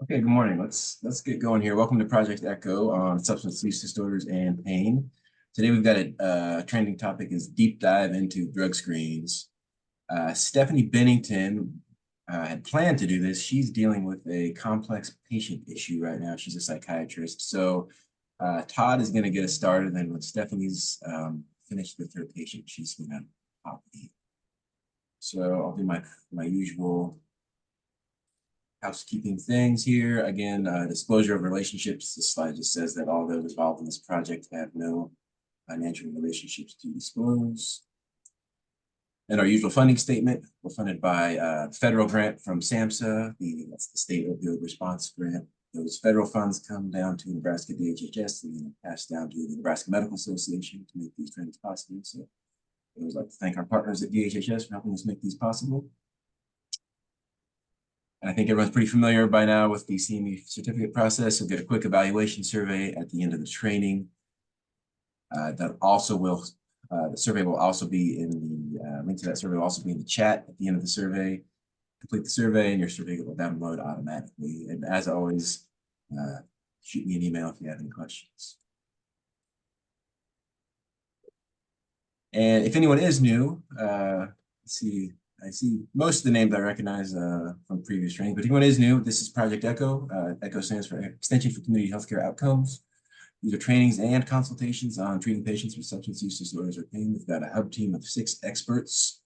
Okay, good morning. Let's get going here. Welcome to Project Echo on substance use disorders and pain. Today we've got a trending topic is deep dive into drug screens. Stephanie Bennington had planned to do this. She's dealing with a complex patient issue right now. She's a psychiatrist. So Todd is going to get us started. And then when Stephanie's finished with her patient, she's going to pop in. So I'll do my usual housekeeping things here. Again, disclosure of relationships. This slide just says that all those involved in this project have no financial relationships to disclose. And our usual funding statement, we're funded by federal grant from SAMHSA, that's the State Opioid Response Grant. Those federal funds come down to Nebraska DHHS and then passed down to the Nebraska Medical Association to make these trainings possible. So I would like to thank our partners at DHHS for helping us make these possible. And I think everyone's pretty familiar by now with the CME certificate process. You'll get a quick evaluation survey at the end of the training. The survey will also be in the link to that survey will also be in the chat at the end of the survey. Complete the survey and your survey will download automatically. And as always, shoot me an email if you have any questions. And if anyone is new, I see most of the names I recognize from previous training, but if anyone is new, this is Project Echo. Echo stands for Extension for Community Healthcare Outcomes. These are trainings and consultations on treating patients with substance use disorders or pain. We've got a hub team of 6 experts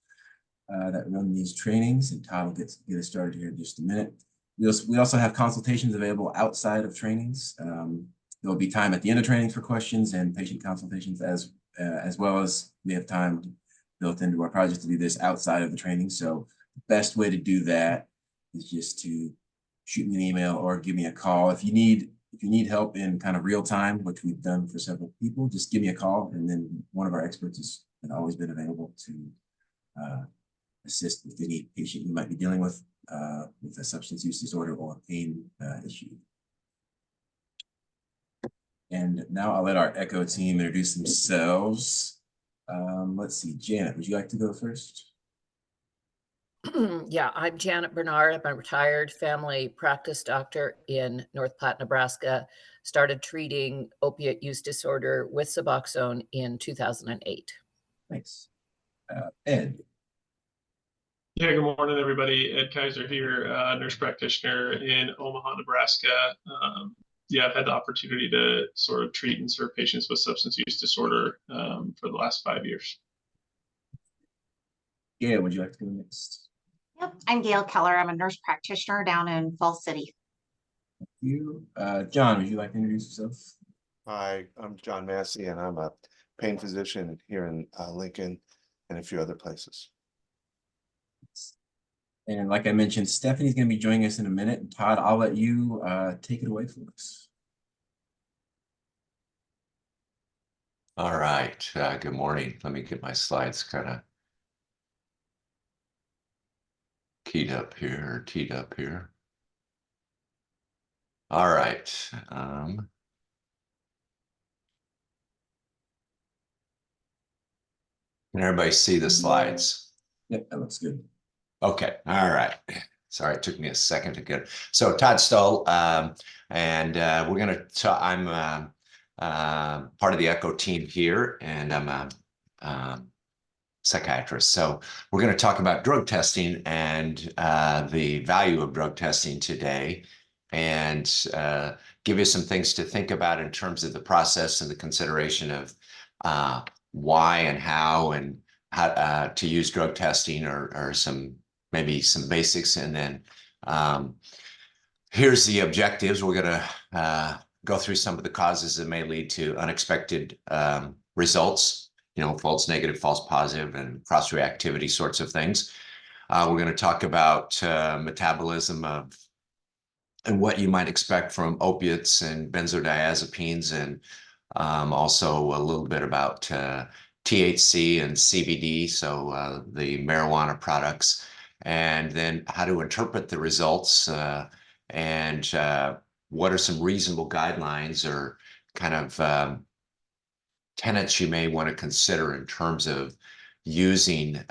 that run these trainings, and Todd will get us started here in just a minute. We also have consultations available outside of trainings. There'll be time at the end of trainings for questions and patient consultations, as well as we have time built into our project to do this outside of the training. So the best way to do that is just to shoot me an email or give me a call. If you need help in kind of real time, which we've done for several people, just give me a call, and then one of our experts has always been available to assist with any patient you might be dealing with a substance use disorder or a pain issue. And now I'll let our Echo team introduce themselves. Let's see, Janet, would you like to go first? Yeah, I'm Janet Bernard. I'm a retired family practice doctor in North Platte, Nebraska. Started treating opiate use disorder with Suboxone in 2008. Thanks. Ed. Yeah, good morning, everybody. Ed Kaiser here, nurse practitioner in Omaha, Nebraska. I've had the opportunity to sort of treat and serve patients with substance use disorder for the last 5 years. Yeah, would you like to go next? Yep, I'm Gail Keller. I'm a nurse practitioner down in Falls City. Thank you. John, would you like to introduce yourself? Hi, I'm John Massey, and I'm a pain physician here in Lincoln and a few other places. And like I mentioned, Stephanie's going to be joining us in a minute. And Todd, I'll let you take it away for us. All right. Good morning. Let me get my slides kind of teed up here. All right. Can everybody see the slides? Yep, that looks good. Okay. All right. Sorry, it took me a second to get it. So Todd Stull, and we're going to I'm part of the Echo team here, and I'm a psychiatrist. So we're going to talk about drug testing and the value of drug testing today, and give you some things to think about in terms of the process and the consideration of why and how to use drug testing, or maybe some basics. And then here's the objectives. We're going to go through some of the causes that may lead to unexpected results, false negative, false positive, and cross-reactivity sorts of things. We're going to talk about metabolism and what you might expect from opiates and benzodiazepines, and also a little bit about THC and CBD, so the marijuana products, and then how to interpret the results, and what are some reasonable guidelines or kind of tenets you may want to consider in terms of using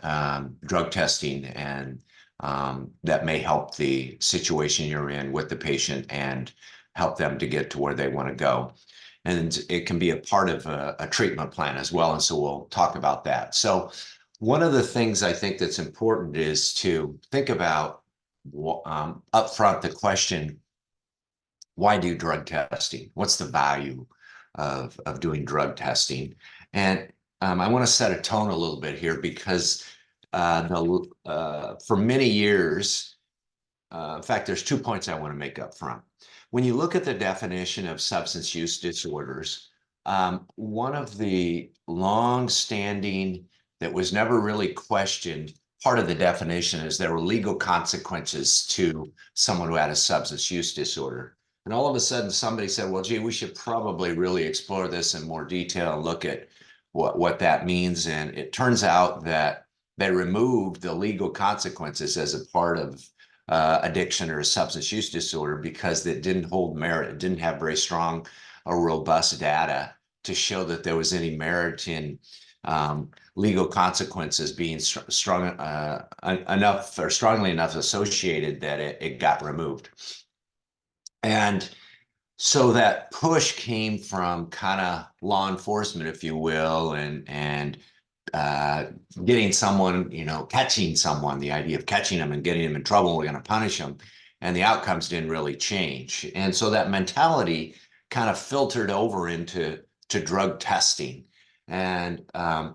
drug testing, and that may help the situation you're in with the patient and help them to get to where they want to go. And it can be a part of a treatment plan as well. And so we'll talk about that. So one of the things I think that's important is to think about upfront the question, why do drug testing? What's the value of doing drug testing? And I want to set a tone a little bit here because for many years, in fact, there's 2 points I want to make up front. When you look at the definition of substance use disorders, one of the long-standing that was never really questioned part of the definition is there were legal consequences to someone who had a substance use disorder. And all of a sudden somebody said, well, gee, we should probably really explore this in more detail and look at what that means. And it turns out that they removed the legal consequences as a part of addiction or a substance use disorder because it didn't hold merit. It didn't have very strong or robust data to show that there was any merit in legal consequences being strong enough or strongly enough associated that it got removed. And so that push came from kind of law enforcement, if you will, and getting someone, catching someone, the idea of catching them and getting them in trouble, we're going to punish them. And the outcomes didn't really change. And so that mentality kind of filtered over into drug testing. And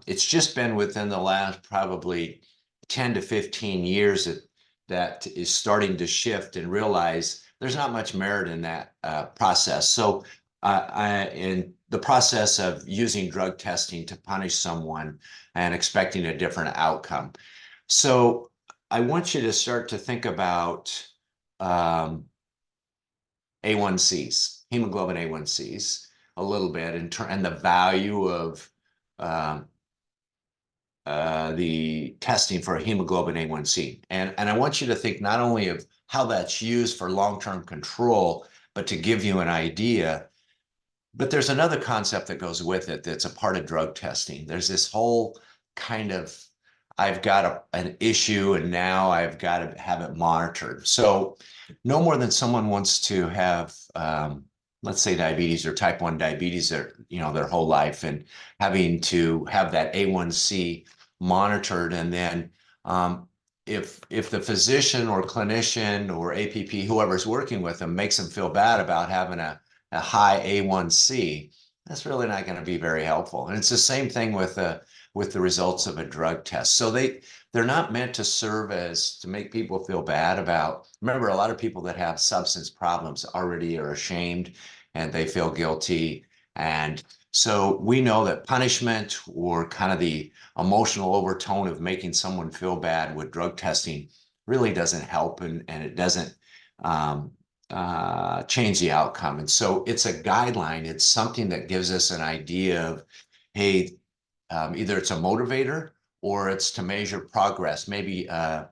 it's just been within the last probably 10 to 15 years that is starting to shift and realize there's not much merit in that process. So in the process of using drug testing to punish someone and expecting a different outcome. So I want you to start to think about A1Cs, hemoglobin A1Cs a little bit and the value of the testing for a hemoglobin A1C. And I want you to think not only of how that's used for long-term control, but to give you an idea. But there's another concept that goes with it that's a part of drug testing. There's this whole kind of, I've got an issue and now I've got to have it monitored. So no more than someone wants to have, let's say diabetes or type 1 diabetes, their whole life, and having to have that A1C monitored. And then if the physician or clinician or APP, whoever's working with them, makes them feel bad about having a high A1C, that's really not going to be very helpful. And it's the same thing with the results of a drug test. So they're not meant to serve as to make people feel bad about. Remember, a lot of people that have substance problems already are ashamed and they feel guilty. And so we know that punishment or kind of the emotional overtone of making someone feel bad with drug testing really doesn't help, and it doesn't change the outcome. And so it's a guideline. It's something that gives us an idea of, hey, either it's a motivator or it's to measure progress, maybe a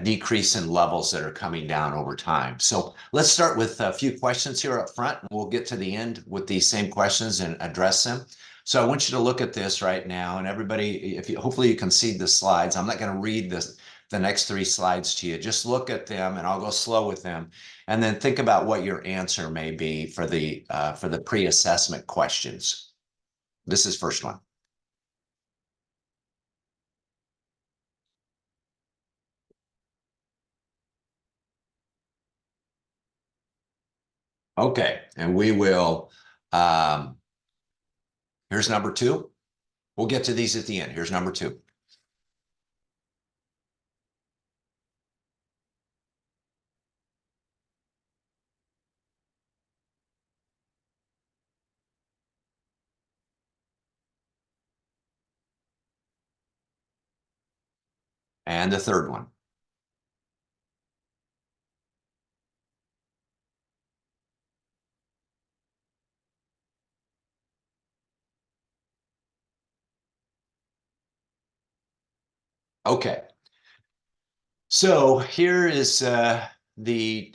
decrease in levels that are coming down over time. So let's start with a few questions here up front, and we'll get to the end with these same questions and address them. So I want you to look at this right now, and everybody, hopefully you can see the slides. I'm not going to read the next 3 slides to you. Just look at them, and I'll go slow with them, and then think about what your answer may be for the pre-assessment questions. This is first one. Okay, and we will, here's number 2. We'll get to these at the end. Here's number 2. And the third one. Okay. So here is the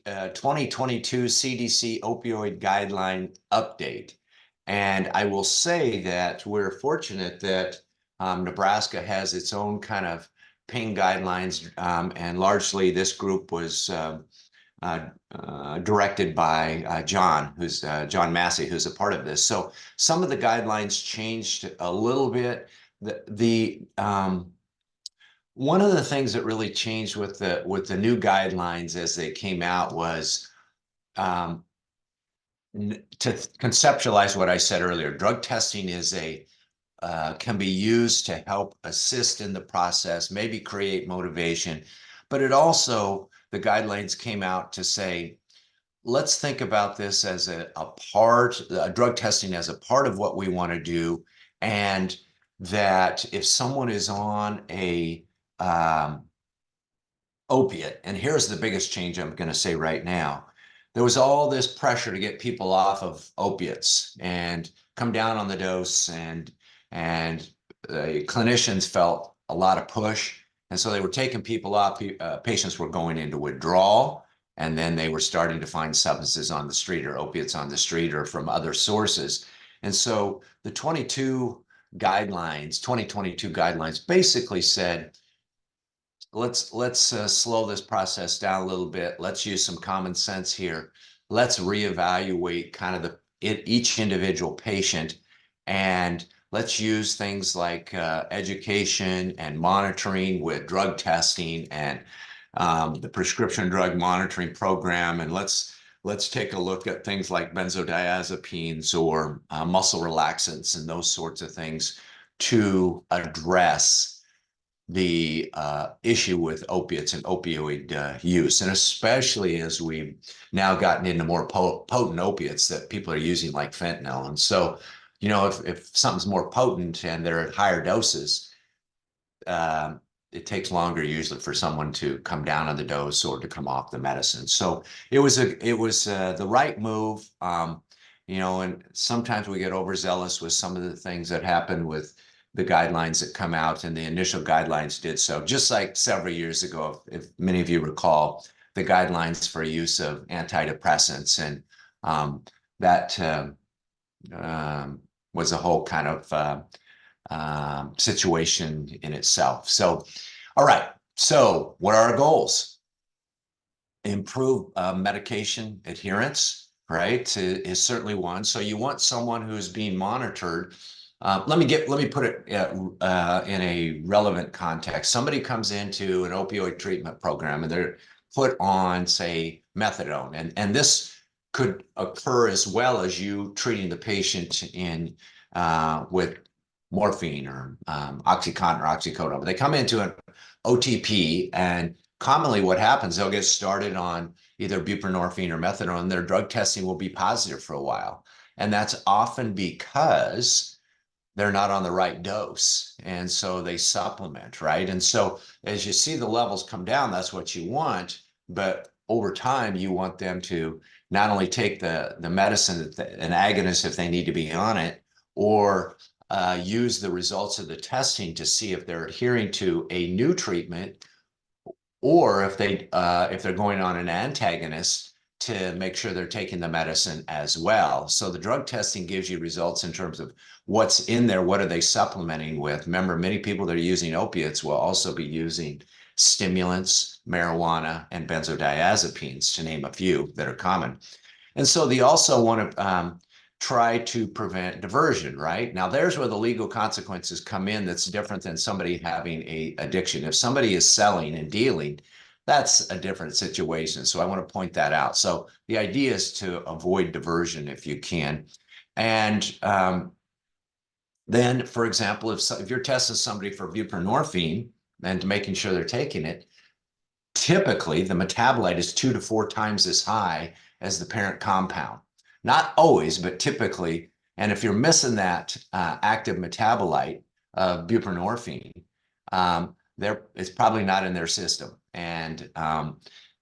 2022 CDC opioid guideline update. And I will say that we're fortunate that Nebraska has its own kind of pain guidelines, and largely this group was directed by John Massey, who's a part of this. So some of the guidelines changed a little bit. One of the things that really changed with the new guidelines as they came out was to conceptualize what I said earlier. Drug testing can be used to help assist in the process, maybe create motivation, but the guidelines came out to say, let's think about this as drug testing as a part of what we want to do, and that if someone is on a opiate, and here's the biggest change I'm going to say right now. There was all this pressure to get people off of opiates and come down on the dose, and clinicians felt a lot of push, and so they were taking people off. Patients were going into withdrawal, and then they were starting to find substances on the street or opiates on the street or from other sources. And so the 2022 guidelines basically said, let's slow this process down a little bit. Let's use some common sense here. Let's reevaluate kind of each individual patient, and let's use things like education and monitoring with drug testing and the prescription drug monitoring program. And let's take a look at things like benzodiazepines or muscle relaxants and those sorts of things to address the issue with opiates and opioid use, and especially as we've now gotten into more potent opiates that people are using, like fentanyl. And so, if something's more potent and they're at higher doses, it takes longer usually for someone to come down on the dose or to come off the medicine. So it was the right move. And sometimes we get overzealous with some of the things that happen with the guidelines that come out, and the initial guidelines did so. Just like several years ago, if many of you recall, the guidelines for use of antidepressants, and that was a whole kind of situation in itself. So, all right. So what are our goals? Improve medication adherence, right? Is certainly one. So you want someone who's being monitored. Let me put it in a relevant context. Somebody comes into an opioid treatment program and they're put on, say, methadone, and this could occur as well as you treating the patient with morphine or OxyContin or oxycodone. But they come into an OTP, and commonly what happens, they'll get started on either buprenorphine or methadone. Their drug testing will be positive for a while, and that's often because they're not on the right dose, and so they supplement, right? And so as you see the levels come down, that's what you want, but over time you want them to not only take the medicine, an agonist if they need to be on it, or use the results of the testing to see if they're adhering to a new treatment, or if they're going on an antagonist, to make sure they're taking the medicine as well. So the drug testing gives you results in terms of what's in there, what are they supplementing with. Remember, many people that are using opiates will also be using stimulants, marijuana, and benzodiazepines, to name a few that are common. And so they also want to try to prevent diversion, right? Now, there's where the legal consequences come in. That's different than somebody having an addiction. If somebody is selling and dealing, that's a different situation. So I want to point that out. So the idea is to avoid diversion if you can. And then, for example, if you're testing somebody for buprenorphine and making sure they're taking it, typically the metabolite is 2 to 4 times as high as the parent compound. Not always, but typically. And if you're missing that active metabolite of buprenorphine, it's probably not in their system, and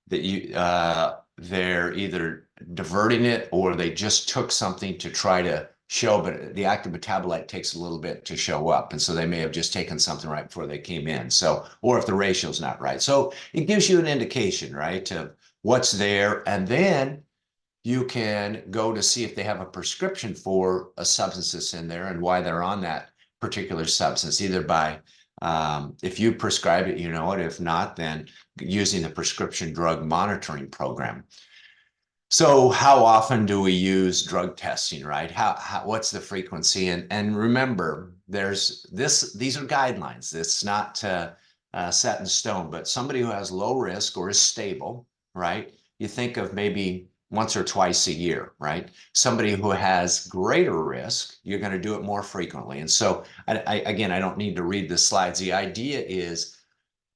they're either diverting it or they just took something to try to show, but the active metabolite takes a little bit to show up, and so they may have just taken something right before they came in. So, or if the ratio's not right, so it gives you an indication, right, of what's there, and then you can go to see if they have a prescription for a substance that's in there and why they're on that particular substance, either by If you prescribe it, you know it. If not, then using the prescription drug monitoring program. So how often do we use drug testing, right? What's the frequency? And remember, these are guidelines. It's not set in stone, but somebody who has low risk or is stable, right? You think of maybe once or twice a year, right? Somebody who has greater risk, you're going to do it more frequently. And so again, I don't need to read the slides. The idea is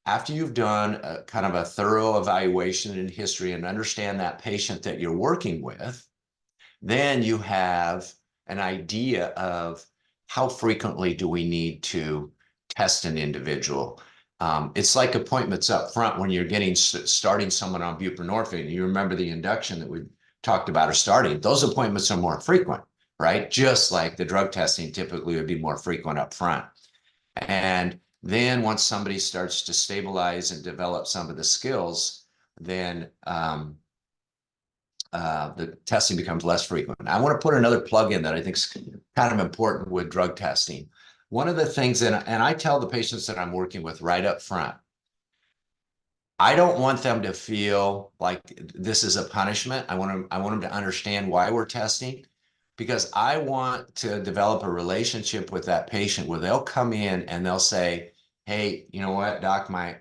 after you've done a kind of a thorough evaluation in history and understand that patient that you're working with, then you have an idea of how frequently do we need to test an individual. It's like appointments up front when you're starting someone on buprenorphine. You remember the induction that we talked about or starting. Those appointments are more frequent, right? Just like the drug testing typically would be more frequent up front. And then once somebody starts to stabilize and develop some of the skills, then the testing becomes less frequent. I want to put another plug in that I think is kind of important with drug testing. One of the things, and I tell the patients that I'm working with right up front, I don't want them to feel like this is a punishment. I want them to understand why we're testing, because I want to develop a relationship with that patient where they'll come in and they'll say, hey, you know what, doc, my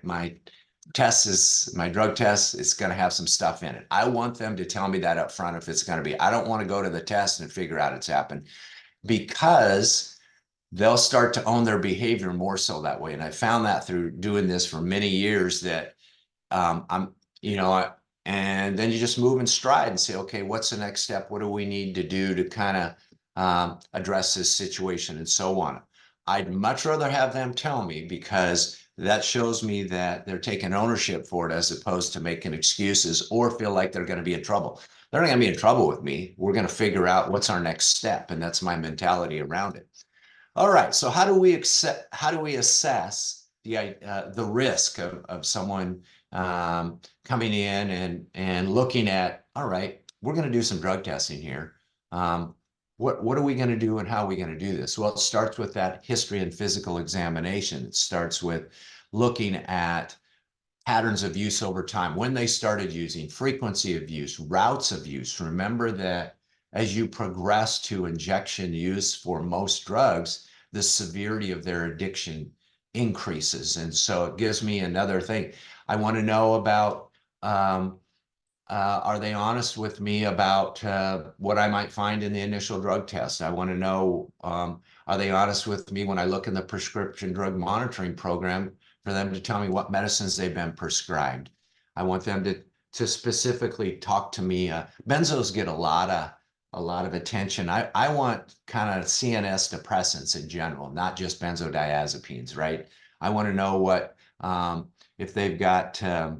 drug test is going to have some stuff in it. I want them to tell me that up front if it's going to be. I don't want to go to the test and figure out it's happened, because they'll start to own their behavior more so that way. And I found that through doing this for many years that and then you just move in stride and say, okay, what's the next step? What do we need to do to kind of address this situation and so on? I'd much rather have them tell me, because that shows me that they're taking ownership for it as opposed to making excuses or feel like they're going to be in trouble. They're not going to be in trouble with me. We're going to figure out what's our next step. And that's my mentality around it. All right. So how do we assess the risk of someone coming in and looking at, all right, we're going to do some drug testing here. What are we going to do and how are we going to do this? Well, it starts with that history and physical examination. It starts with looking at patterns of use over time, when they started using, frequency of use, routes of use. Remember that as you progress to injection use for most drugs, the severity of their addiction increases. And so it gives me another thing. I want to know about, are they honest with me about what I might find in the initial drug test? I want to know, are they honest with me when I look in the prescription drug monitoring program for them to tell me what medicines they've been prescribed? I want them to specifically talk to me. Benzos get a lot of attention. I want kind of CNS depressants in general, not just benzodiazepines, right? I want to know what if they've got a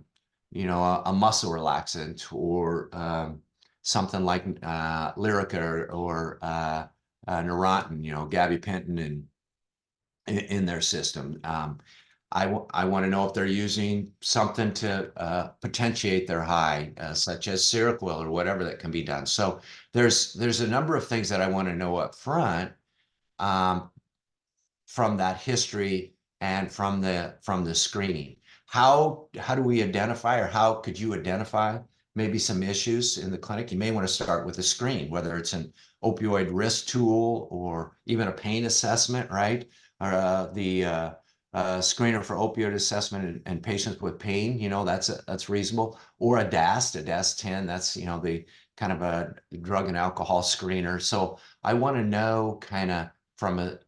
muscle relaxant or something like Lyrica or Neurontin, gabapentin in their system. I want to know if they're using something to potentiate their high, such as Seroquel or whatever that can be done. So there's a number of things that I want to know up front from that history and from the screening. How do we identify, or how could you identify maybe some issues in the clinic? You may want to start with a screen, whether it's an opioid risk tool or even a pain assessment, right? Or the screener for opioid assessment and patients with pain, that's reasonable. Or a DAST-10, that's, the kind of a drug and alcohol screener. So I want to know kind of from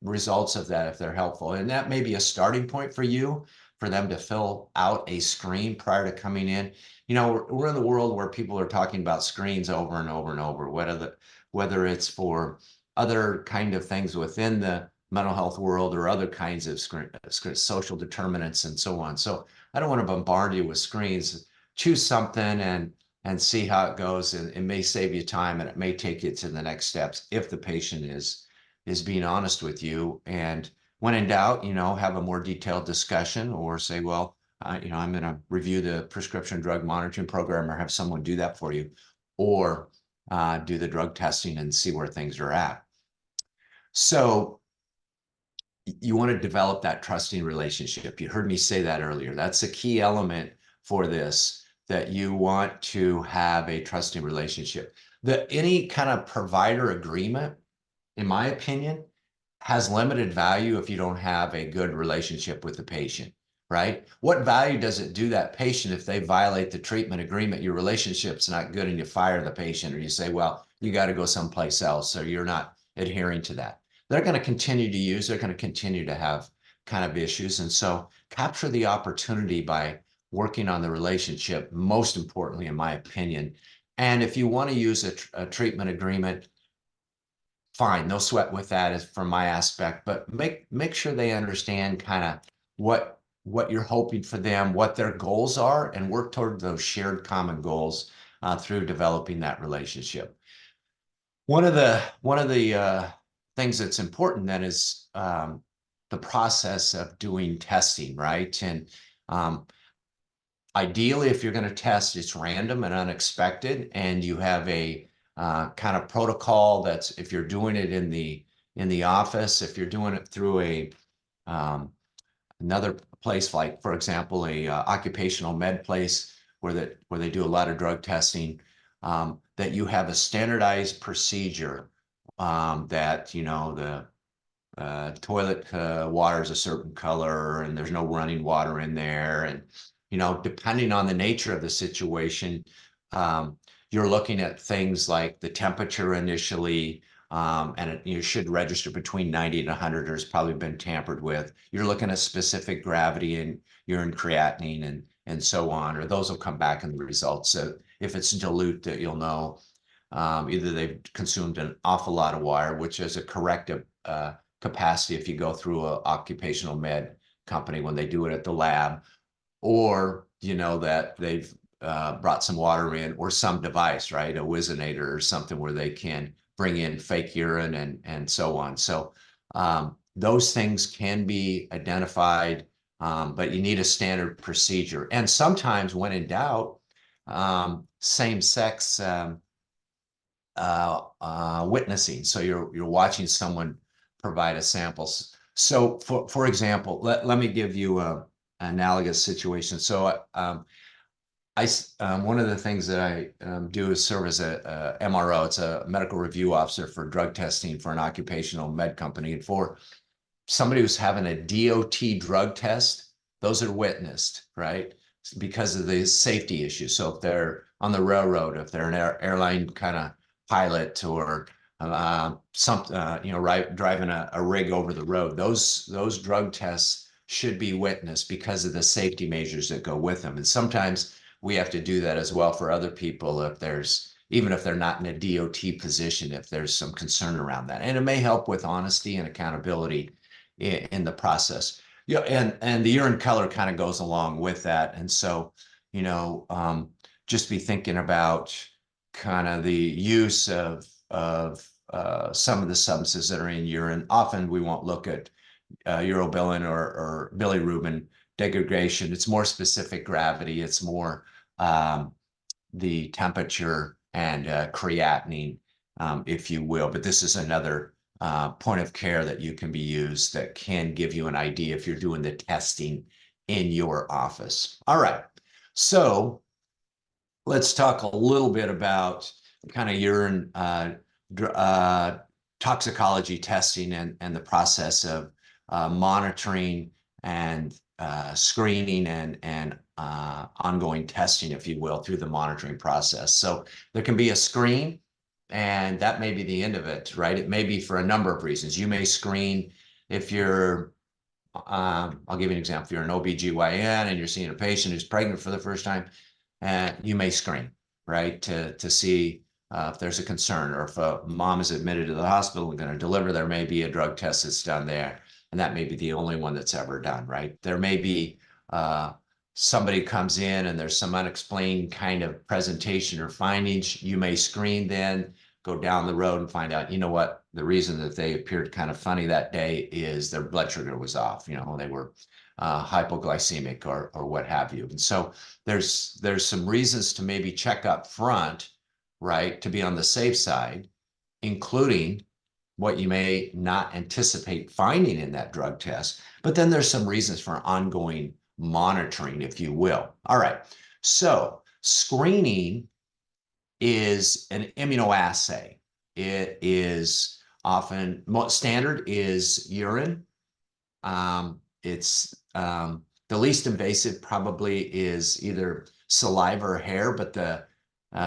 results of that if they're helpful. And that may be a starting point for you, for them to fill out a screen prior to coming in. We're in the world where people are talking about screens over and over and over, whether it's for other kind of things within the mental health world or other kinds of social determinants and so on. So I don't want to bombard you with screens. Choose something and see how it goes. And it may save you time, and it may take you to the next steps if the patient is being honest with you. And when in doubt, have a more detailed discussion, or say, well, I'm going to review the prescription drug monitoring program, or have someone do that for you, or do the drug testing and see where things are at. So you want to develop that trusting relationship. You heard me say that earlier. That's a key element for this, that you want to have a trusting relationship. Any kind of provider agreement, in my opinion, has limited value if you don't have a good relationship with the patient, right? What value does it do that patient if they violate the treatment agreement, your relationship's not good, and you fire the patient, or you say, well, you got to go someplace else, so you're not adhering to that. They're going to continue to use, they're going to continue to have kind of issues. And so capture the opportunity by working on the relationship, most importantly, in my opinion. And if you want to use a treatment agreement, fine, no sweat with that is from my aspect, but make sure they understand kind of what you're hoping for them, what their goals are, and work toward those shared common goals through developing that relationship. One of the things that's important then is the process of doing testing, right? And ideally, if you're going to test, it's random and unexpected, and you have a kind of protocol that's, if you're doing it in the office, if you're doing it through a another place, like for example, a occupational med place where they do a lot of drug testing, that you have a standardized procedure, that, you know, the toilet water is a certain color and there's no running water in there. And, you know, depending on the nature of the situation, you're looking at things like the temperature initially, and you should register between 90 and 100, or it's probably been tampered with. You're looking at specific gravity and urine creatinine and so on, or those will come back in the results. So if it's dilute, that you'll know either they've consumed an awful lot of water, which is a corrective capacity if you go through an occupational med company when they do it at the lab, or, you know, that they've brought some water in, or some device, right? A Whizzinator or something where they can bring in fake urine and so on. So those things can be identified, but you need a standard procedure. And sometimes when in doubt, same-sex witnessing. So you're watching someone provide a sample. So for example, let me give you an analogous situation. So one of the things that I do is serve as a MRO. It's a medical review officer for drug testing for an occupational med company. And for somebody who's having a DOT drug test, those are witnessed, right? Because of the safety issues. So if they're on the railroad, if they're an airline kind of pilot, or you know, driving a rig over the road, those drug tests should be witnessed because of the safety measures that go with them. And sometimes we have to do that as well for other people, even if they're not in a DOT position, if there's some concern around that. And it may help with honesty and accountability in the process. Yeah, and the urine color kind of goes along with that. And so, you know, just be thinking about kind of the use of some of the substances that are in urine. Often we won't look at urobilin or bilirubin degradation. It's more specific gravity. It's more the temperature and creatinine, if you will. But this is another point of care that you can be used that can give you an idea if you're doing the testing in your office. All right, so let's talk a little bit about kind of urine toxicology testing and the process of monitoring and screening and ongoing testing, if you will, through the monitoring process. So there can be a screen, and that may be the end of it, right? It may be for a number of reasons. You may screen if you're, I'll give you an example. If you're an OBGYN and you're seeing a patient who's pregnant for the first time, you may screen, right, to see if there's a concern, or if a mom is admitted to the hospital and going to deliver, there may be a drug test that's done there, and that may be the only one that's ever done, right? There may be somebody comes in and there's some unexplained kind of presentation or findings. You may screen, then go down the road and find out, you know what, the reason that they appeared kind of funny that day is their blood sugar was off. You know, they were hypoglycemic or what have you. And so there's some reasons to maybe check up front, right, to be on the safe side, including what you may not anticipate finding in that drug test. But then there's some reasons for ongoing monitoring, if you will. All right. So screening is an immunoassay. It is often most standard is urine. It's the least invasive probably is either saliva or hair, but the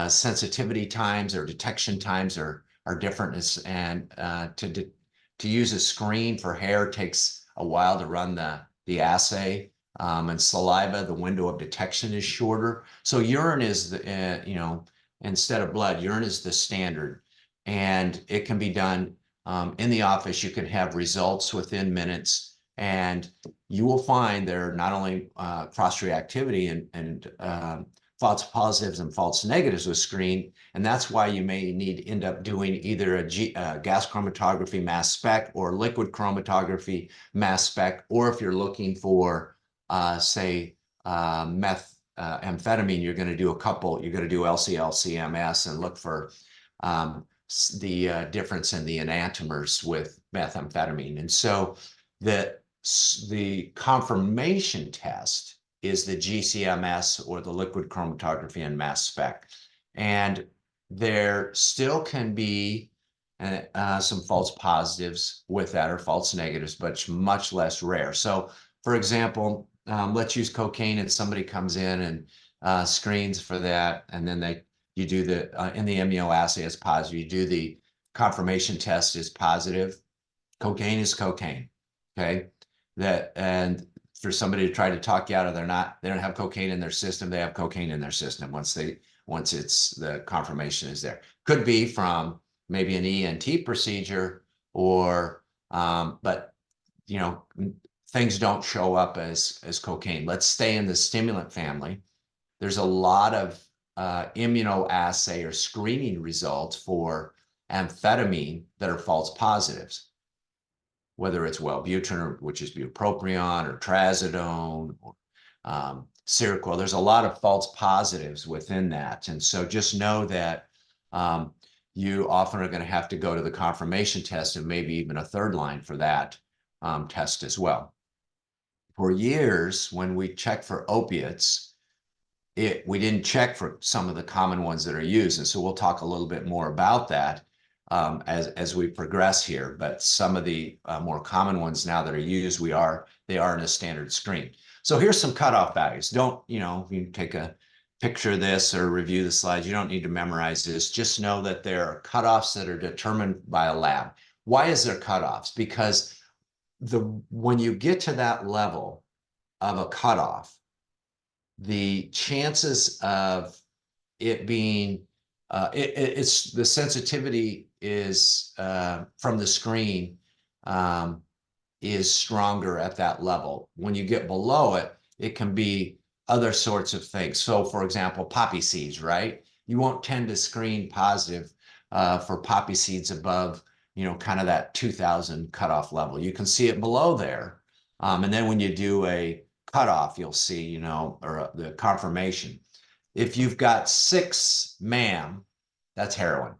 sensitivity times or detection times are different. And to use a screen for hair takes a while to run the assay. And saliva, the window of detection is shorter. So urine is the instead of blood, urine is the standard, and it can be done in the office. You can have results within minutes, and you will find there are not only cross-reactivity and false positives and false negatives with screen, and that's why you may need to end up doing either a gas chromatography mass spec or liquid chromatography mass spec, or if you're looking for, say, methamphetamine, you're going to do LC-LCMS and look for the difference in the enantiomers with methamphetamine. And so the confirmation test is the GCMS or the liquid chromatography and mass spec. And there still can be some false positives with that or false negatives, but it's much less rare. So for example, let's use cocaine, and somebody comes in and screens for that, and then you do in the immunoassay is positive. You do the confirmation test is positive. Cocaine is cocaine. Okay. And for somebody to try to talk you out of they don't have cocaine in their system. They have cocaine in their system once it's the confirmation is there. Could be from maybe an ENT procedure or, but things don't show up as cocaine. Let's stay in the stimulant family. There's a lot of immunoassay or screening results for amphetamine that are false positives, whether it's Wellbutrin, which is bupropion, or trazodone, or Seroquel. There's a lot of false positives within that. And so just know that you often are going to have to go to the confirmation test and maybe even a third line for that test as well. For years, when we checked for opiates, we didn't check for some of the common ones that are used. And so we'll talk a little bit more about that as we progress here. But some of the more common ones now that are used, they are in a standard screen. So here's some cutoff values. You take a picture of this or review the slides. You don't need to memorize this. Just know that there are cutoffs that are determined by a lab. Why is there cutoffs? Because when you get to that level of a cutoff, the chances of it being it's the sensitivity is from the screen is stronger at that level. When you get below it, it can be other sorts of things. So for example, poppy seeds, right? You won't tend to screen positive for poppy seeds above, kind of that 2000 cutoff level. You can see it below there. And then when you do a cutoff, you'll see, or the confirmation. If you've got 6 mAm, that's heroin,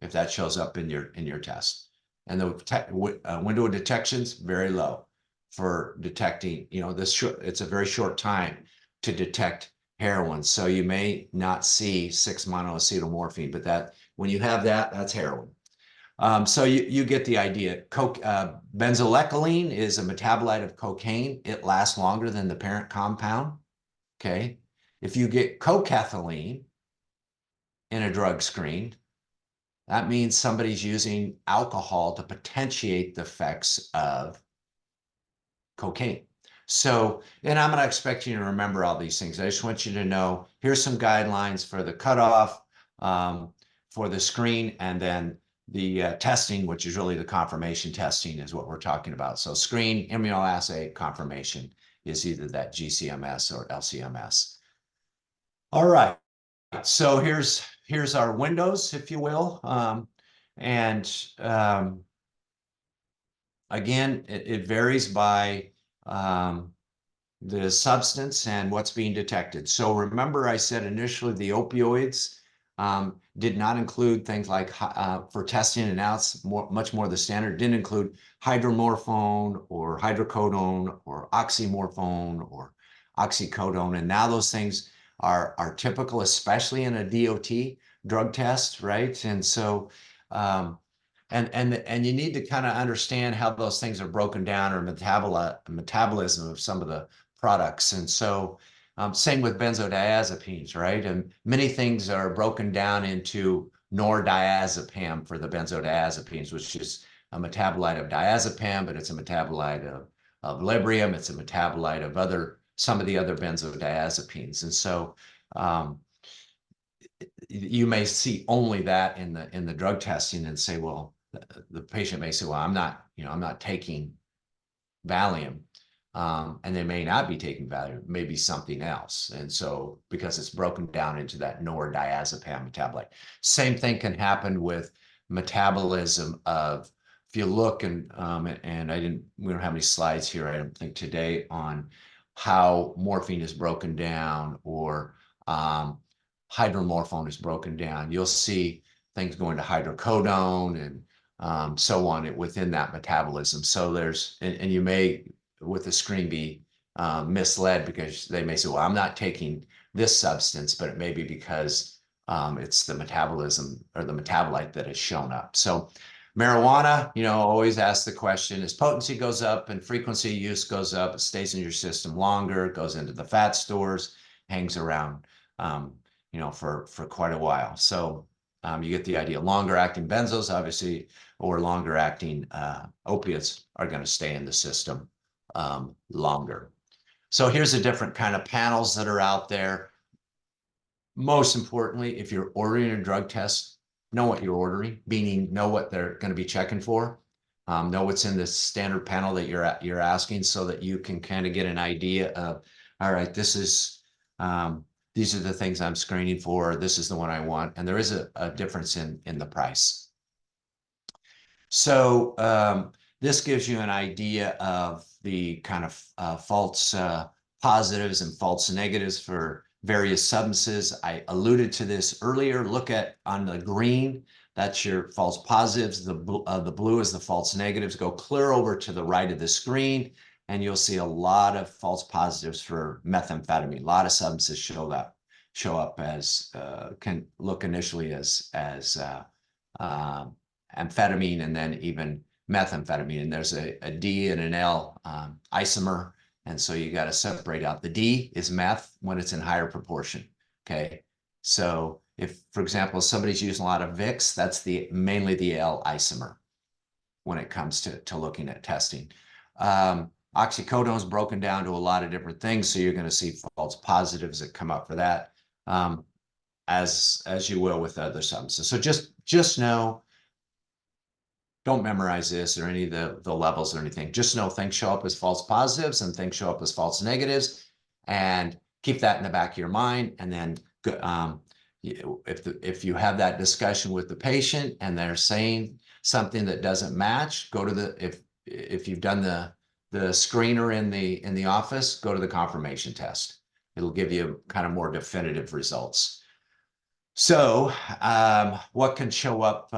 if that shows up in your test. And the window of detection's very low for detecting, it's a very short time to detect heroin. So you may not see 6-monoacetylmorphine, but when you have that, that's heroin. So you get the idea. Benzoylecline is a metabolite of cocaine. It lasts longer than the parent compound. Okay. If you get cocaethylene in a drug screen, that means somebody's using alcohol to potentiate the effects of cocaine. So, and I'm not expecting you to remember all these things. I just want you to know, here's some guidelines for the cutoff, for the screen, and then the testing, which is really the confirmation testing is what we're talking about. So screen, immunoassay, confirmation is either that GCMS or LCMS. All right. So here's our windows, if you will. Again, it varies by the substance and what's being detected. So remember, I said initially the opioids did not include things like for testing, and now it's much more the standard, didn't include hydromorphone or hydrocodone or oxymorphone or oxycodone. And now those things are typical, especially in a DOT drug test, right? And so, and you need to kind of understand how those things are broken down, or metabolism of some of the products. And so, same with benzodiazepines, right? And many things are broken down into nordiazepam for the benzodiazepines, which is a metabolite of diazepam, but it's a metabolite of Librium. It's a metabolite of some of the other benzodiazepines. And so you may see only that in the drug testing and say, well, the patient may say, well, I'm not taking Valium. And they may not be taking Valium, maybe something else. And so, because it's broken down into that nordiazepam metabolite. Same thing can happen with metabolism of, if you look, and we don't have any slides here, I don't think today, on how morphine is broken down, or hydromorphone is broken down. You'll see things going to hydrocodone and so on within that metabolism. So and you may, with the screen, be misled, because they may say, well, I'm not taking this substance, but it may be because it's the metabolism or the metabolite that has shown up. So marijuana, always ask the question, as potency goes up and frequency of use goes up, it stays in your system longer, goes into the fat stores, hangs around, for quite a while. So you get the idea. Longer acting benzos, obviously, or longer acting opiates are going to stay in the system longer. So here's the different kind of panels that are out there. Most importantly, if you're ordering a drug test, know what you're ordering, meaning know what they're going to be checking for. Know what's in the standard panel that you're asking, so that you can kind of get an idea of, all right, these are the things I'm screening for. This is the one I want. And there is a difference in the price. So this gives you an idea of the kind of false positives and false negatives for various substances. I alluded to this earlier. Look at, on the green, that's your false positives. The blue is the false negatives. Go clear over to the right of the screen, and you'll see a lot of false positives for methamphetamine. A lot of substances show up as, can look initially as amphetamine, and then even methamphetamine. And there's a D and an L isomer. And so you got to separate out. The D is meth when it's in higher proportion. Okay. So if, for example, somebody's using a lot of Vicks, that's mainly the L isomer when it comes to looking at testing. Oxycodone is broken down to a lot of different things. So you're going to see false positives that come up for that, as you will with other substances. So just know, don't memorize this or any of the levels or anything. Just know things show up as false positives and things show up as false negatives, and keep that in the back of your mind. And then if you have that discussion with the patient and they're saying something that doesn't match, go to if you've done the screener in the office, go to the confirmation test. It'll give you kind of more definitive results. So what can show up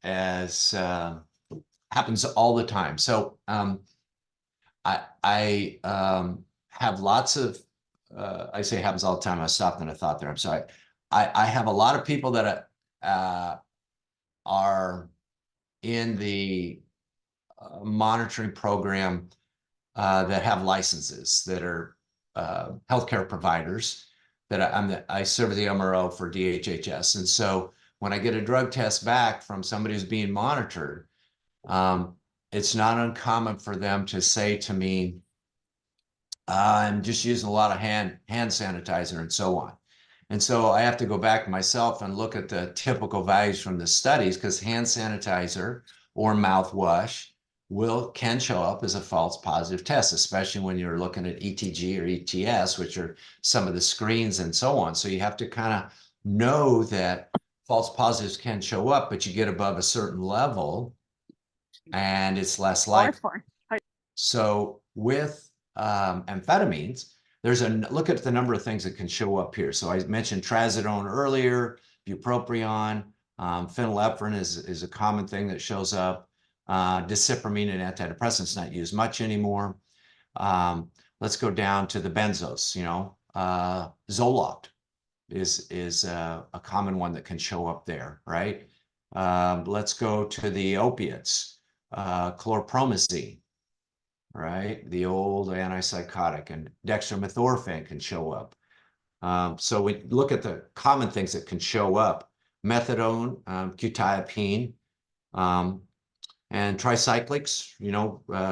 as happens all the time. So I have lots of, I say happens all the time. I stopped in a thought there. I'm sorry. I have a lot of people that are in the monitoring program that have licenses, that are healthcare providers, that I serve the MRO for DHHS. And so when I get a drug test back from somebody who's being monitored, it's not uncommon for them to say to me, I'm just using a lot of hand sanitizer and so on. And so I have to go back myself and look at the typical values from the studies, because hand sanitizer or mouthwash can show up as a false positive test, especially when you're looking at ETG or ETS, which are some of the screens and so on. So you have to kind of know that false positives can show up, but you get above a certain level and it's less likely. So with amphetamines, look at the number of things that can show up here. So I mentioned trazodone earlier. bupropion, phenylephrine is a common thing that shows up. Disipramine, an antidepressant's not used much anymore. Let's go down to the benzos, Zoloft is a common one that can show up there, right? Let's go to the opiates, chlorpromazine, right? The old antipsychotic, and dextromethorphan can show up. So we look at the common things that can show up: methadone, quetiapine, and tricyclics,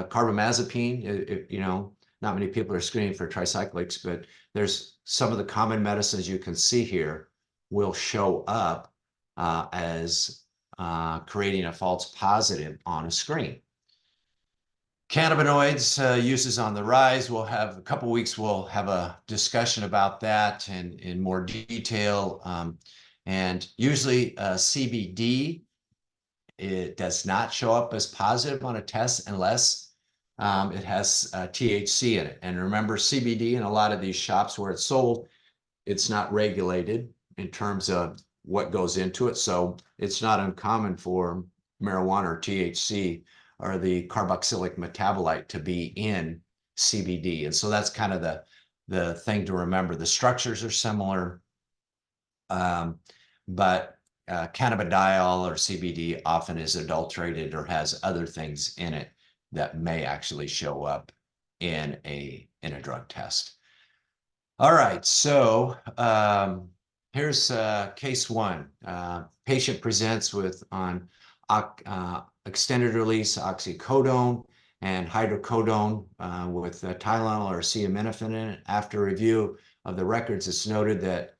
carbamazepine. Not many people are screening for tricyclics, but there's some of the common medicines you can see here will show up as creating a false positive on a screen. Cannabinoids uses on the rise. We'll have a couple weeks, we'll have a discussion about that in more detail. And usually CBD, it does not show up as positive on a test unless it has THC in it. And remember, CBD in a lot of these shops where it's sold, it's not regulated in terms of what goes into it. So it's not uncommon for marijuana or THC or the carboxylic metabolite to be in CBD. And so that's kind of the thing to remember. The structures are similar, but cannabidiol or CBD often is adulterated or has other things in it that may actually show up in a drug test. All right, so here's case one. Patient presents with on extended release oxycodone and hydrocodone with Tylenol or acetaminophen in it. After review of the records, it's noted that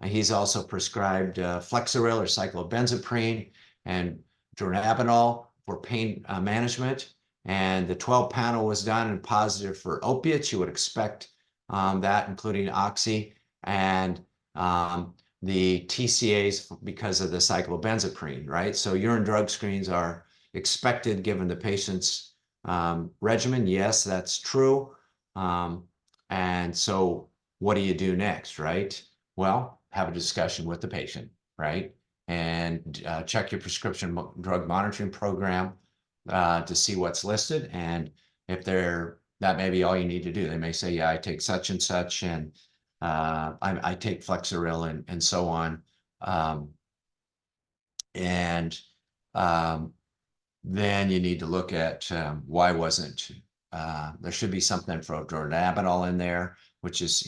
he's also prescribed Flexeril or cyclobenzaprine and dronabinol for pain management. And the 12 panel was done and positive for opiates. You would expect that, including oxy, and the TCAs because of the cyclobenzaprine, right? So urine drug screens are expected given the patient's regimen. Yes, that's true. And so what do you do next, right? Well, have a discussion with the patient, right? And check your prescription drug monitoring program to see what's listed. And if that may be all you need to do. They may say, yeah, I take such and such, and I take Flexeril and so on. Then you need to look at why wasn't, there should be something for dronabinol in there, which is,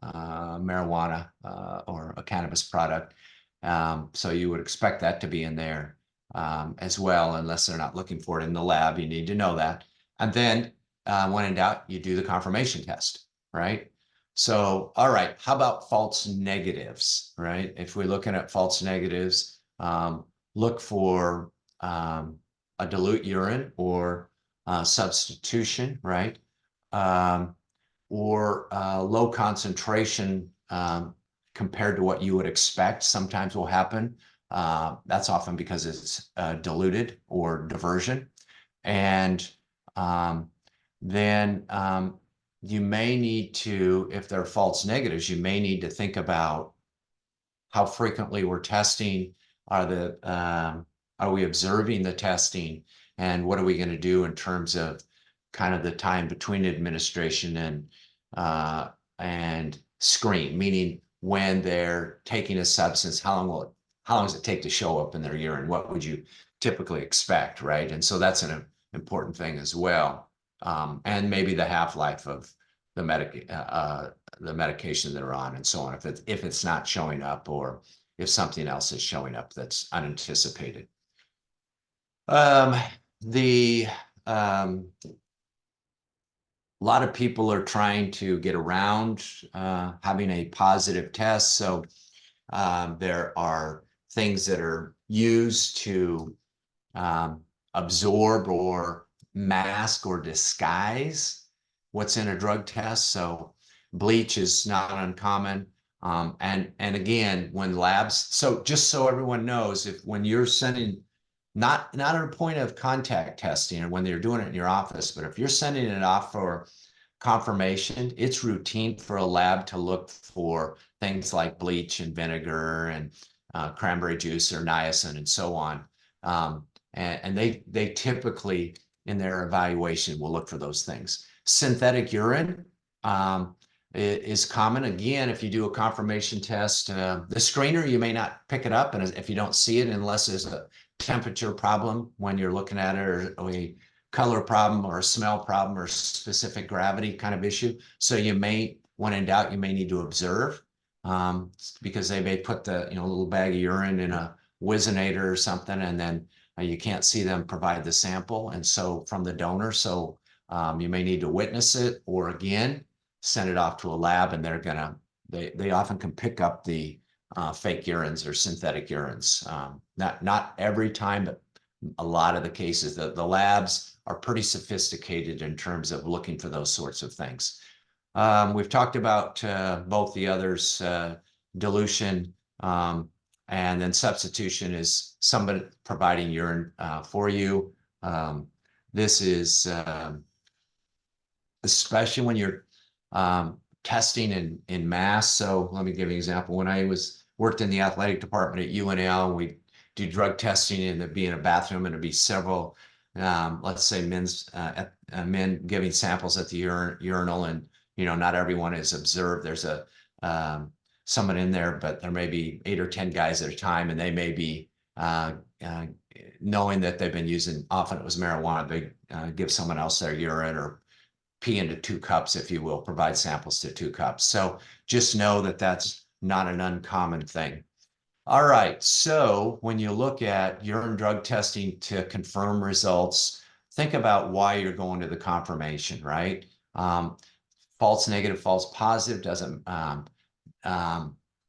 marijuana or a cannabis product. So you would expect that to be in there as well, unless they're not looking for it in the lab. You need to know that. And then when in doubt, you do the confirmation test, right? So, all right, how about false negatives, right? If we're looking at false negatives, look for a dilute urine or substitution, right? Or low concentration compared to what you would expect sometimes will happen. That's often because it's diluted or diversion. And then you may need to, if they're false negatives, you may need to think about how frequently we're testing. Are we observing the testing, and what are we going to do in terms of kind of the time between administration and screen, meaning when they're taking a substance, how long does it take to show up in their urine? What would you typically expect, right? And so that's an important thing as well. And maybe the half-life of the medication they're on, and so on, if it's not showing up, or if something else is showing up that's unanticipated. A lot of people are trying to get around having a positive test. So there are things that are used to absorb or mask or disguise what's in a drug test. So bleach is not uncommon. And again, when labs, so just so everyone knows, when you're sending, not at a point of contact testing or when they're doing it in your office, but if you're sending it off for confirmation, it's routine for a lab to look for things like bleach and vinegar and cranberry juice or niacin and so on. And they typically in their evaluation will look for those things. Synthetic urine is common. Again, if you do a confirmation test, the screener, you may not pick it up, and if you don't see it unless there's a temperature problem when you're looking at it, or a color problem or a smell problem or specific gravity kind of issue. So you may, when in doubt, you may need to observe, because they may put the little bag of urine in a Whizzinator or something, and then you can't see them provide the sample, and so from the donor. So you may need to witness it, or again, send it off to a lab, and they often can pick up the fake urines or synthetic urines. Not every time, but a lot of the cases. The labs are pretty sophisticated in terms of looking for those sorts of things. We've talked about both the others, dilution, and then substitution is somebody providing urine for you. This is especially when you're testing in mass. So let me give you an example. When I worked in the athletic department at UNL, we do drug testing, and there'd be in a bathroom, and it'd be several, let's say men giving samples at the urinal, and not everyone is observed. There's someone in there, but there may be 8 or 10 guys at a time, and they may be knowing that they've been using, often it was marijuana, they give someone else their urine or pee into 2 cups, if you will, provide samples to 2 cups. So just know that that's not an uncommon thing. All right, so when you look at urine drug testing to confirm results, think about why you're going to the confirmation, right? False negative, false positive doesn't,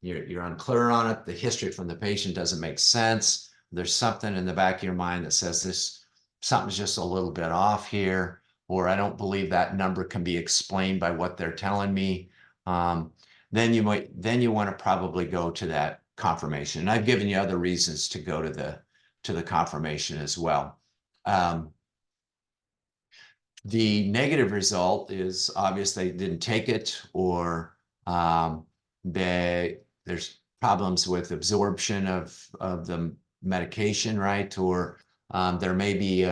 you're unclear on it. The history from the patient doesn't make sense. There's something in the back of your mind that says something's just a little bit off here, or I don't believe that number can be explained by what they're telling me. Then you want to probably go to that confirmation. And I've given you other reasons to go to the confirmation as well. The negative result is obvious they didn't take it, or there's problems with absorption of the medication, right? Or there may be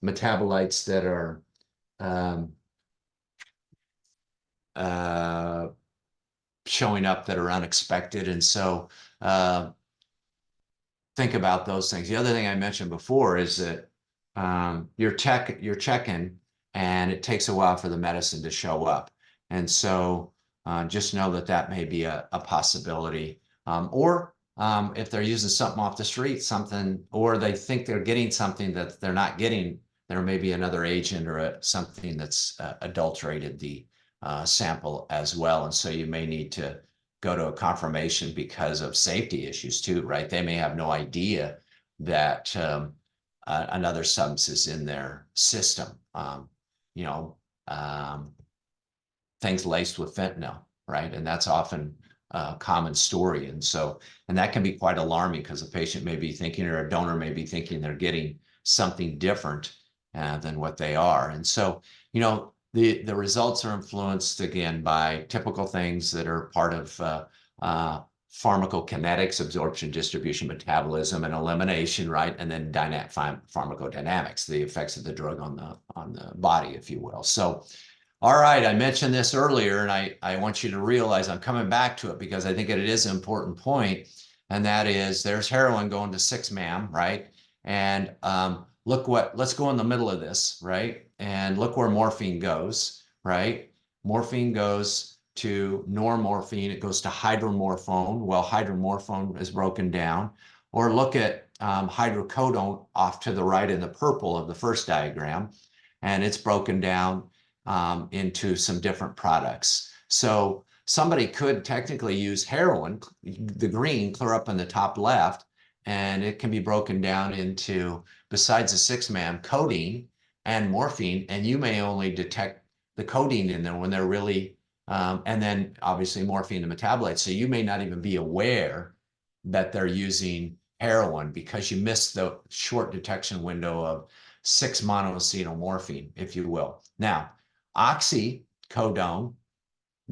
metabolites that are showing up that are unexpected. And so think about those things. The other thing I mentioned before is that you're checking, and it takes a while for the medicine to show up. And so just know that may be a possibility. Or if they're using something off the street, or they think they're getting something that they're not getting, there may be another agent or something that's adulterated the sample as well. And so you may need to go to a confirmation because of safety issues too, right? They may have no idea that another substance is in their system. Things laced with fentanyl, right? And that's often a common story. And that can be quite alarming, because a patient may be thinking, or a donor may be thinking, they're getting something different than what they are. And so, the results are influenced again by typical things that are part of pharmacokinetics, absorption, distribution, metabolism, and elimination, right? And then pharmacodynamics, the effects of the drug on the body, if you will. So, all right, I mentioned this earlier, and I want you to realize I'm coming back to it because I think it is an important point, and that is there's heroin going to 6 mAm, right? And let's go in the middle of this, right? And look where morphine goes, right? Morphine goes to normorphine, it goes to hydromorphone. Well, hydromorphone is broken down. Or look at hydrocodone off to the right in the purple of the first diagram, and it's broken down into some different products. So somebody could technically use heroin, the green, clear up in the top left, and it can be broken down into, besides the 6 mAm, codeine and morphine, and you may only detect the codeine in there when they're really, and then obviously morphine and metabolites. So you may not even be aware that they're using heroin because you missed the short detection window of 6-monoacetylmorphine, if you will. Now, oxycodone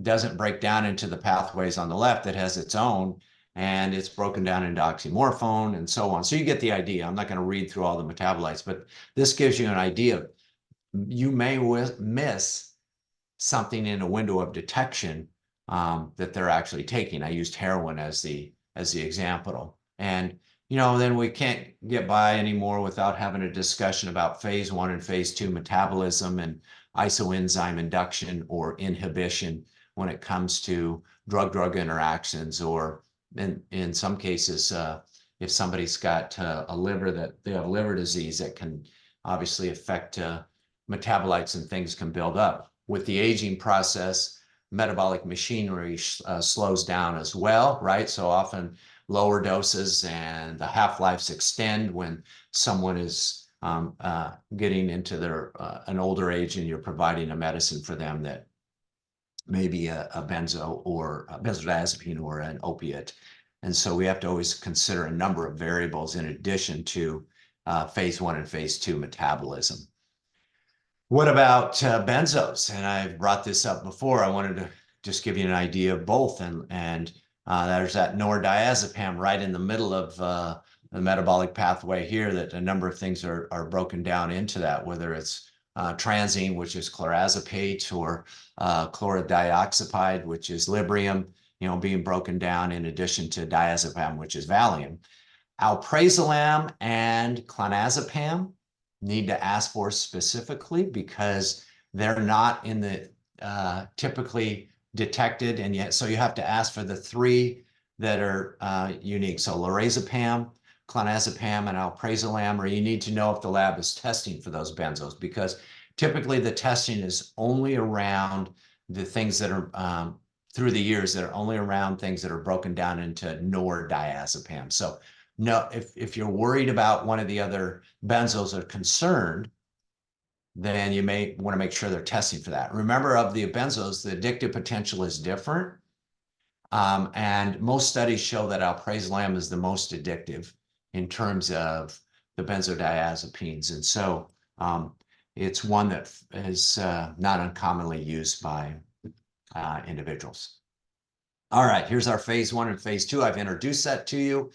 doesn't break down into the pathways on the left. It has its own, and it's broken down into oxymorphone and so on. So you get the idea. I'm not going to read through all the metabolites, but this gives you an idea. You may miss something in a window of detection that they're actually taking. I used heroin as the example. And, then we can't get by anymore without having a discussion about phase 1 and phase 2 metabolism and isoenzyme induction or inhibition when it comes to drug-drug interactions, or in some cases, if somebody's got a liver that they have liver disease, that can obviously affect metabolites, and things can build up. With the aging process, metabolic machinery slows down as well, right? So often lower doses and the half-lives extend when someone is getting into their an older age, and you're providing a medicine for them that may be a benzo or a benzodiazepine or an opiate. And so we have to always consider a number of variables in addition to phase 1 and phase 2 metabolism. What about benzos? And I've brought this up before. I wanted to just give you an idea of both. And there's that nordiazepam right in the middle of the metabolic pathway here, that a number of things are broken down into that, whether it's transine, which is clorazepate, or chlorodiazepoxide, which is Librium, being broken down in addition to diazepam, which is Valium. Alprazolam and clonazepam need to ask for specifically, because they're not in the typically detected, and yet so you have to ask for the 3 that are unique. So lorazepam, clonazepam, and alprazolam, or you need to know if the lab is testing for those benzos, because typically the testing is only around the things that are through the years, that are only around things that are broken down into nordiazepam. So no, if you're worried about one of the other benzos or concerned, then you may want to make sure they're testing for that. Remember, of the benzos, the addictive potential is different. And most studies show that alprazolam is the most addictive in terms of the benzodiazepines. And so it's one that is not uncommonly used by individuals. All right, here's our phase 1 and phase 2. I've introduced that to you.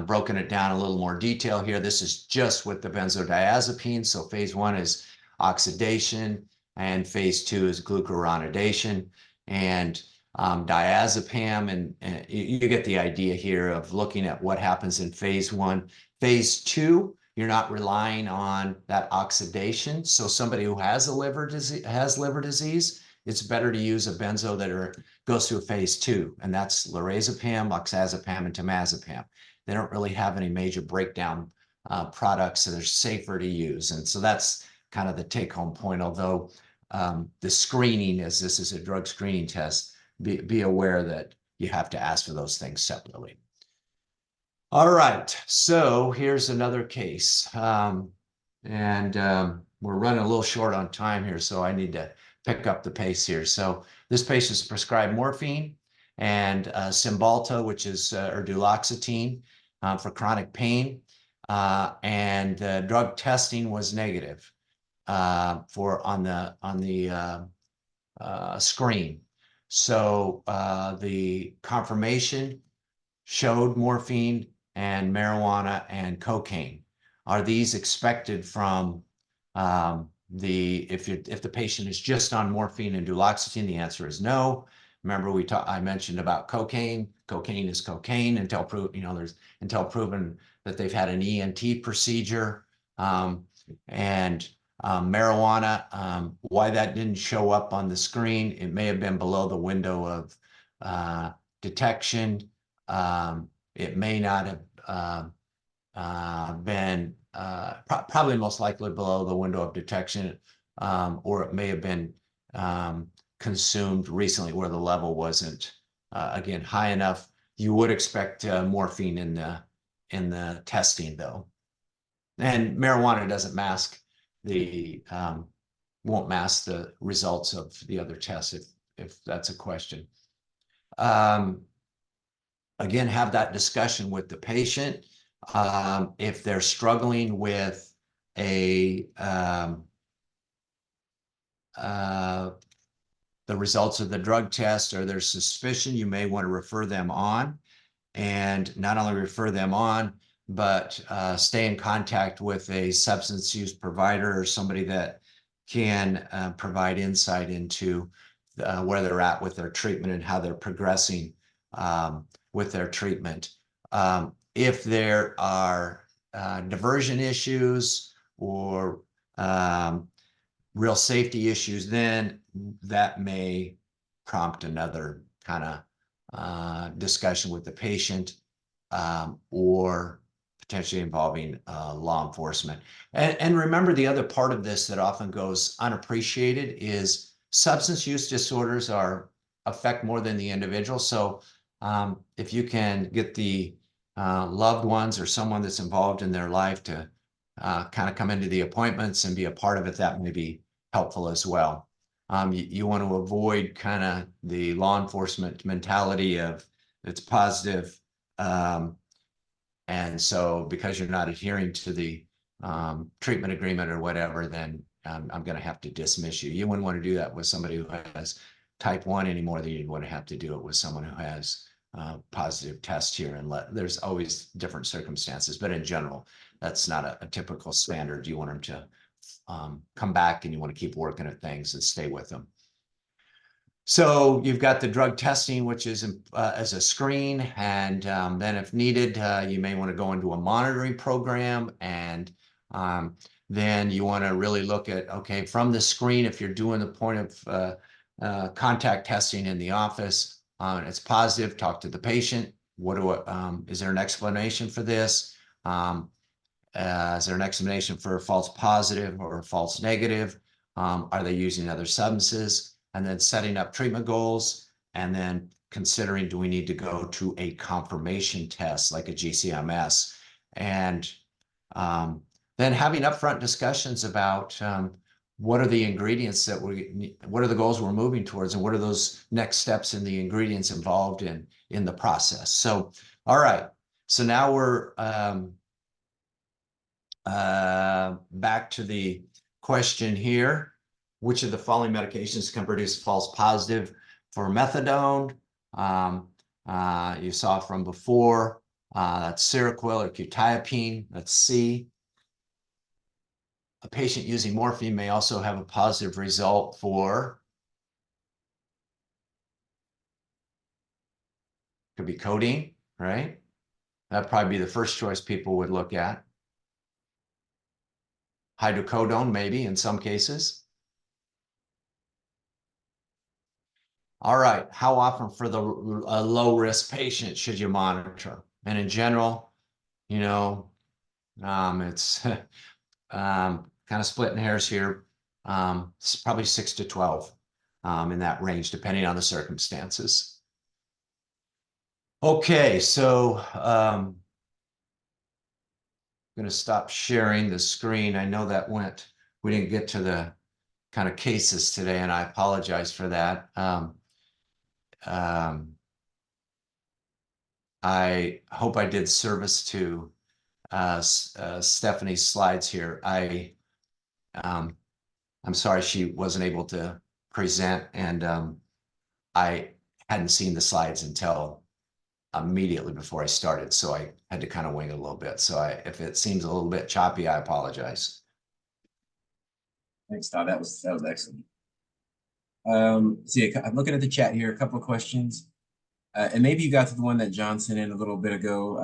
Broken it down a little more detail here. This is just with the benzodiazepines. So phase 1 is oxidation, and phase 2 is glucuronidation. And diazepam, and you get the idea here of looking at what happens in phase 1. Phase 2, you're not relying on that oxidation. So somebody who has a liver disease, it's better to use a benzo that goes through phase 2, and that's lorazepam, oxazepam, and temazepam. They don't really have any major breakdown products, so they're safer to use. And so that's kind of the take-home point, although the screening, as this is a drug screening test, be aware that you have to ask for those things separately. All right, so here's another case. We're running a little short on time here, so I need to pick up the pace here. So this patient's prescribed morphine and Cymbalta, which is or duloxetine for chronic pain, and drug testing was negative on the screen. So the confirmation showed morphine and marijuana and cocaine. Are these expected from if the patient is just on morphine and duloxetine? The answer is no. Remember, I mentioned about cocaine. Cocaine is cocaine until proven that they've had an ENT procedure. And marijuana, why that didn't show up on the screen, it may have been below the window of detection. It may not have been probably most likely below the window of detection, or it may have been consumed recently where the level wasn't again high enough. You would expect morphine in the testing, though, and marijuana doesn't mask won't mask the results of the other tests if that's a question. Again, have that discussion with the patient. If they're struggling with the results of the drug test or their suspicion, you may want to refer them on. and not only refer them on, but stay in contact with a substance use provider or somebody that can provide insight into where they're at with their treatment and how they're progressing with their treatment. If there are diversion issues or real safety issues, then that may prompt another kind of discussion with the patient, or potentially involving law enforcement. And remember, the other part of this that often goes unappreciated is substance use disorders affect more than the individual. So if you can get the loved ones or someone that's involved in their life to kind of come into the appointments and be a part of it, that may be helpful as well. You want to avoid kind of the law enforcement mentality of it's positive. And so because you're not adhering to the treatment agreement or whatever, then I'm going to have to dismiss you. You wouldn't want to do that with somebody who has type 1 any more than you'd want to have to do it with someone who has positive test here. And there's always different circumstances, but in general, that's not a typical standard. You want them to come back, and you want to keep working at things and stay with them. So you've got the drug testing, which is as a screen, and then if needed, you may want to go into a monitoring program, and then you want to really look at, okay, from the screen, if you're doing the point of contact testing in the office, and it's positive, talk to the patient. Is there an explanation for this? Is there an explanation for a false positive or a false negative? Are they using other substances? And then setting up treatment goals, and then considering, do we need to go to a confirmation test like a GCMS? And then having upfront discussions about what are the ingredients what are the goals we're moving towards, and what are those next steps in the ingredients involved in the process. So, all right. So now we're back to the question here. Which of the following medications can produce false positive for methadone? You saw from before, that's Seroquel or quetiapine, that's C. A patient using morphine may also have a positive result for, could be codeine, right? That'd probably be the first choice people would look at. Hydrocodone, maybe in some cases. All right, how often for the low-risk patient should you monitor? And in general, you know, it's kind of splitting hairs here. It's probably 6 to 12 in that range, depending on the circumstances. Okay, so I'm going to stop sharing the screen. I know that we didn't get to the kind of cases today, and I apologize for that. I hope I did service to Stephanie's slides here. I'm sorry she wasn't able to present, and I hadn't seen the slides until immediately before I started, so I had to kind of wing it a little bit. So if it seems a little bit choppy, I apologize. Thanks, Todd. That was excellent. See, I'm looking at the chat here, a couple of questions. And maybe you got to the one that John sent in a little bit ago.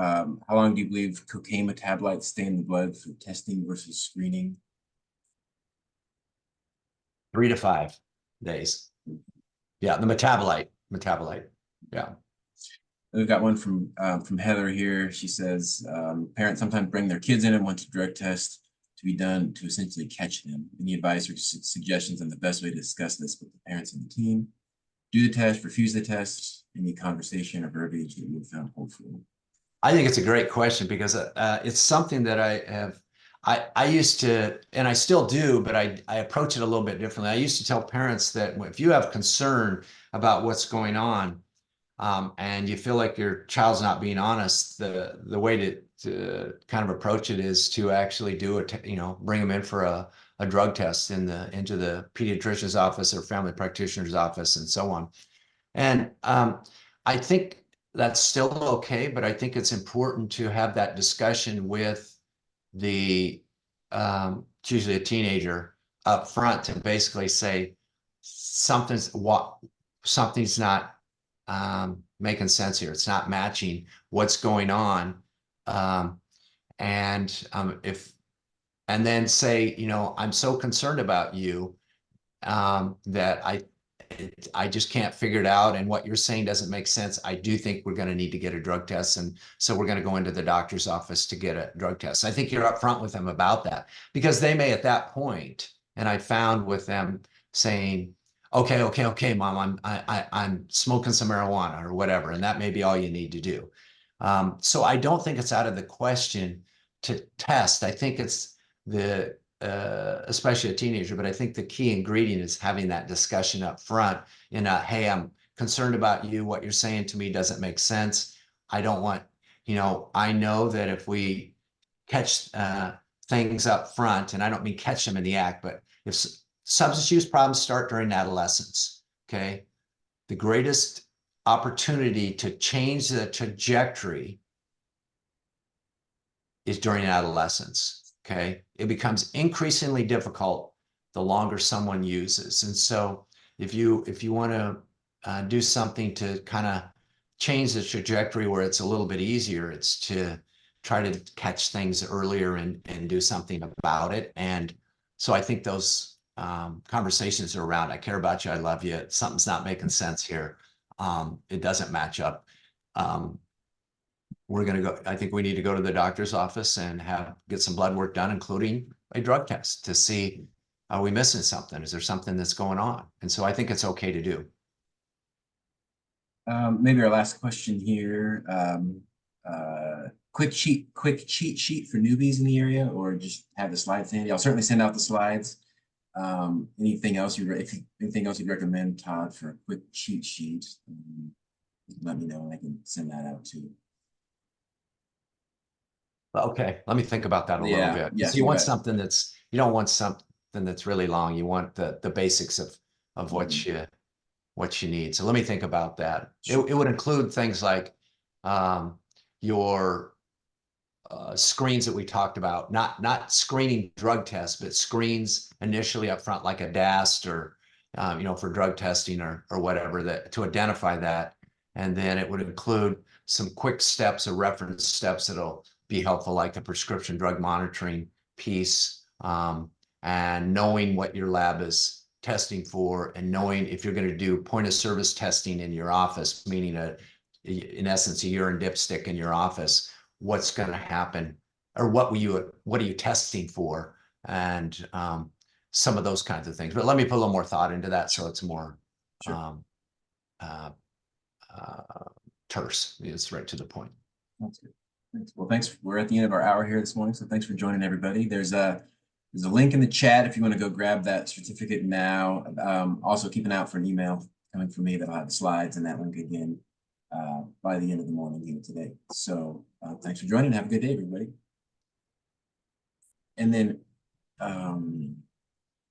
How long do you believe cocaine metabolites stay in the blood for testing versus screening? 3 to 5 days. Yeah, the metabolite. Yeah. We've got one from Heather here. She says, parents sometimes bring their kids in and want a drug test to be done to essentially catch them. Any advice or suggestions on the best way to discuss this with the parents and the team? Do the test, refuse the test, any conversation or verbiage that you would found helpful? I think it's a great question, because it's something that I used to, and I still do, but I approach it a little bit differently. I used to tell parents that if you have concern about what's going on, and you feel like your child's not being honest, the way to kind of approach it is to actually do it, bring them in for a drug test into the pediatrician's office or family practitioner's office and so on. And I think that's still okay, but I think it's important to have that discussion with the, it's usually a teenager up front, to basically say something's not making sense here. It's not matching what's going on. And then say, you know, I'm so concerned about you that I just can't figure it out, and what you're saying doesn't make sense. I do think we're going to need to get a drug test, and so we're going to go into the doctor's office to get a drug test. I think you're upfront with them about that, because they may at that point, and I found with them saying, okay, mom, I'm smoking some marijuana or whatever, and that may be all you need to do. So I don't think it's out of the question to test. I think it's especially a teenager, but I think the key ingredient is having that discussion up front in hey, I'm concerned about you. What you're saying to me doesn't make sense. I don't want, you know, I know that if we catch things up front, and I don't mean catch them in the act, but if substance use problems start during adolescence, okay, the greatest opportunity to change the trajectory is during adolescence. Okay, it becomes increasingly difficult the longer someone uses. And so if you want to do something to kind of change the trajectory where it's a little bit easier, it's to try to catch things earlier and do something about it. And so I think those conversations are around, I care about you, I love you, something's not making sense here, it doesn't match up. We're going to go, I think we need to go to the doctor's office and get some blood work done, including a drug test, to see, are we missing something? Is there something that's going on? And so I think it's okay to do. Maybe our last question here. Quick cheat sheet for newbies in the area, or just have the slides handy. I'll certainly send out the slides. Anything else you'd recommend, Todd, for a quick cheat sheet? Let me know, and I can send that out too. Okay, let me think about that a little bit. Yes, you want something you don't want something that's really long. You want the basics of what you need. So let me think about that. Sure. It would include things like your screens that we talked about, not screening drug tests, but screens initially up front, like a DAST or you know, for drug testing or whatever, that to identify that. And then it would include some quick steps or reference steps that'll be helpful, like the prescription drug monitoring piece, and knowing what your lab is testing for, and knowing if you're going to do point of service testing in your office, meaning in essence, a urine dipstick in your office, what's going to happen, or what are you testing for, and some of those kinds of things. But let me put a little more thought into that, so it's more terse. It's right to the point. That's good. Thanks. Well, thanks. We're at the end of our hour here this morning, so thanks for joining everybody. There's a link in the chat if you want to go grab that certificate now. Also keep an eye out for an email coming from me that'll have the slides and that link again by the end of the morning here today. So thanks for joining. Have a good day, everybody. And then